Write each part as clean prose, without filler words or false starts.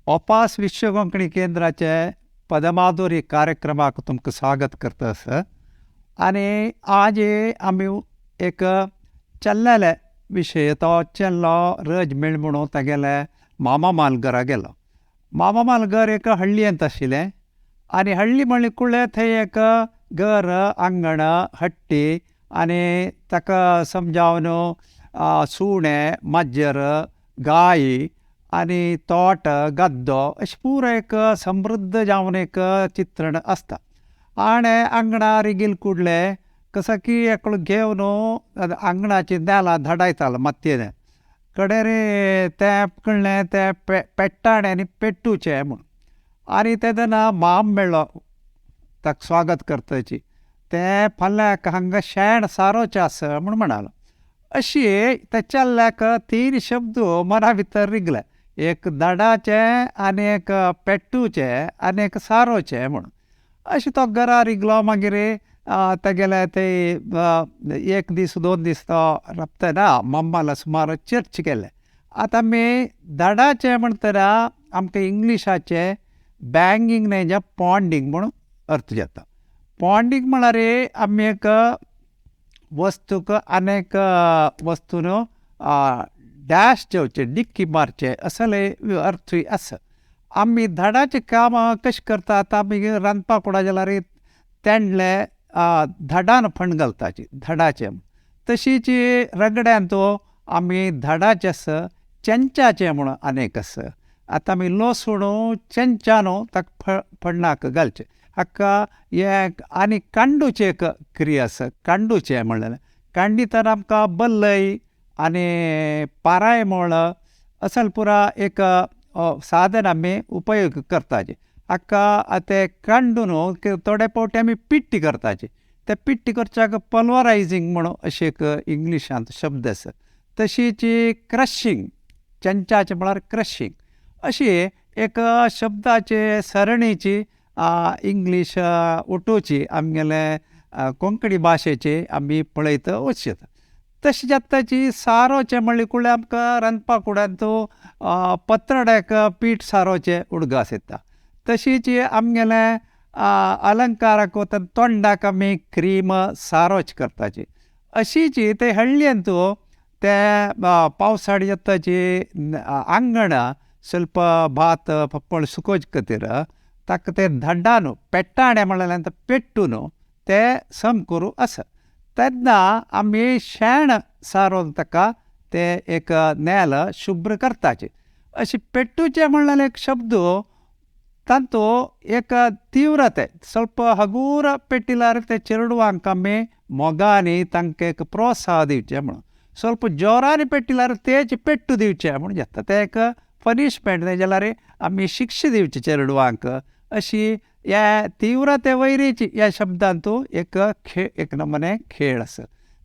ओपास विश्व कोंकणी केंद्राचे पदमाधुरी कार्यक्रमाक तुमकां स्वागत करता सर. आनी आज आमी एक चल्लेले विशय तो चल्लो रज मेळ म्हणून तागेले मामा मालगरा गेलो. मामा मालगर एक हळ्ळयेंत आशिल्लें आनी हळ्ळी म्हणली कुळ्ळे थंय एक घर आंगण हट्टी आनी ताका समजावन सुणें माज्जर गाय आनी तोट गद्दो अशें पुरो एक समृद्ध जावन एक चित्रण आसता. आनी आंगणा रिगील कुडले कसं की एकलो घेवन आंगणाची देलां धाडायतालो मातयेन कडेन रे तें कळ्ळें तें पेट्टाणें आनी पेट्टूचें म्हूण. आनी तेदना माम मेळ्ळो ताका स्वागत करताची. तें फाल्यां हांगा शेण सारोचें आसा म्हूण म्हणालो. अशी ते चल्ल्याक 3 शब्द मना भितर रिगले, एक धाडाचें आनी एक पेट्टूचें आनी एक सारोचें म्हूण. अशें तो घरा रिगलो. मागीर तेगेले ते 1 दीस 2 दीस तो रपतना मम्माला सुमार चर्च केले. आतां आमी धाडाचें म्हणटना आमकां इंग्लिशाचें बँगींग न्हय जे पॉंडींग म्हूण अर्थ जाता. पॉंडींग म्हळ्यार आमी एक वस्तूक आनीक वस्तून डॅश जेवचे डिक्की मारचे असले अर्थूय आसा. आमी धाडाचें काम कशें करता, आतां आमी रांदपाक उडा जाल्यार तेंडले धाडान फण घालताची धाडाचें. तशीच रगड्यांत आमी धाडाचें आसा चेंचाचें म्हणून आनीक आसा. आतां आमी लसूण चेंचान ताका फण्णाक घालचें. हाका हे आनी कांडूचें एक क्रिया आसा. कांडूचें म्हणलें कांडितना आमकां बल्लय आनी पाराय म्हण असल पुरा एक साधन आमी उपयोग करताचे. हाका ते कांडून थोडे फावटी आमी पिट्टी करताचे. ते पिट्टी करच्याक पल्वरायझींग म्हणून अशें एक इंग्लिशांत शब्द आसा. तशीच क्रशिंग चेंचाचें म्हळ्यार क्रशिंग. अशी एक शब्दाचे सरणीची इंग्लीश उठोवची आमगेले कोंकणी भाशेची आमी पळयत वचत. तशें जाताची सारोचें म्हणलें कुळ्ळें आमकां रांदपाक कुडांत पत्रड्याक पीठ सारोचें उडगास येता. तशीच आमगेले अलंकाराक वता तोंडाक आमी क्रीम सारोच करताची. अशीच ते हळ्ळयेंत ते पावसाळी जाताची आंगण ಸ್ವಲ್ಪ भात पप्पळ सुकोवचे खातीर ताका ते धाडान पेट्टाणें म्हणलें पेट्टून ते सम करूं आसा. तेन्ना आमी शेण सारोवन ताका ते एक नेल शुभ्र करताचे. अशें पेट्टूचें म्हणलें एक शब्द तांतू एक तीव्रते ಸ್ವಲ್ಪ हगूर पेटिल्यार ते चेडवांक आमी मोगांनी तांकां एक प्रोत्साह दिवचें म्हणून. ಸ್ವಲ್ಪ जोरान पेटिल्यार तेच पेट्टू दिवचें म्हूण जाता. ते एक पनिशमेंट न्हय जाल्यार आमी शिक्षा दिवची चेडवांक. अशी ह्या तीव्रते वयरीची ह्या शब्दांत एक नमूने खेळ आसा.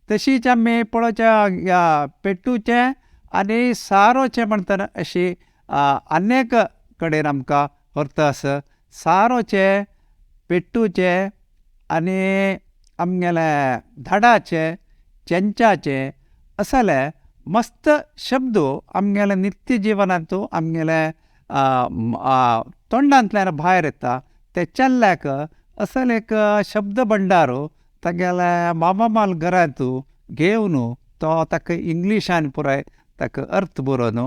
तशीच आमी पळोवच्या पेट्टूचें आनी सारोचें म्हणटना अशी अनेक कडेन आमकां अर्थ आसा. सारोचें पेट्टूचें आनी आमगेले धाडाचें चेंचाचें असले मस्त शब्द आमगेले नित्य जिवनांत आमगेले तोंडांतल्यान भायर येता. ते चल्ल्याक असल एक शब्द भंडार तागेले मामा मालगरांत घेवन तो ताका इंग्लिशान पुराय ताका अर्थ बरोवन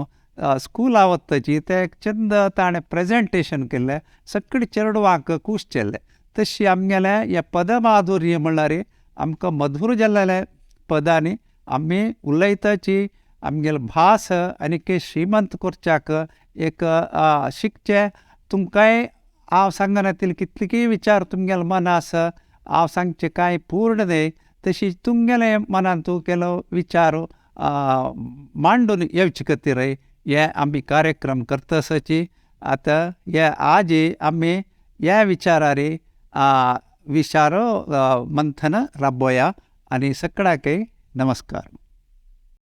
स्कूला वताची ते चंद ताणें प्रेजेंटेशन केल्लें सगळे चेडवांक खूश केल्लें. तशी आमगेले हे पदमाधुर्य म्हणल्यार आमकां मधूर जाल्लेले पदांनी आमी उलयताची आमगेली भास आनीक श्रीमंत करच्याक एक शिकचें. तुमकांय हांव सांगना येतले कितलेकीय विचार तुमगेले मनां आसा हांव सांगचें कांय पूर्ण न्हय. तशी तुमगेले मनांत केलो विचार मांडून येवचे खातीर हे आमी कार्यक्रम करता आसाची. आतां हे आज आमी ह्या विचारार विचार मंथन राबोया. आनी सगळ्यांक नमस्कार.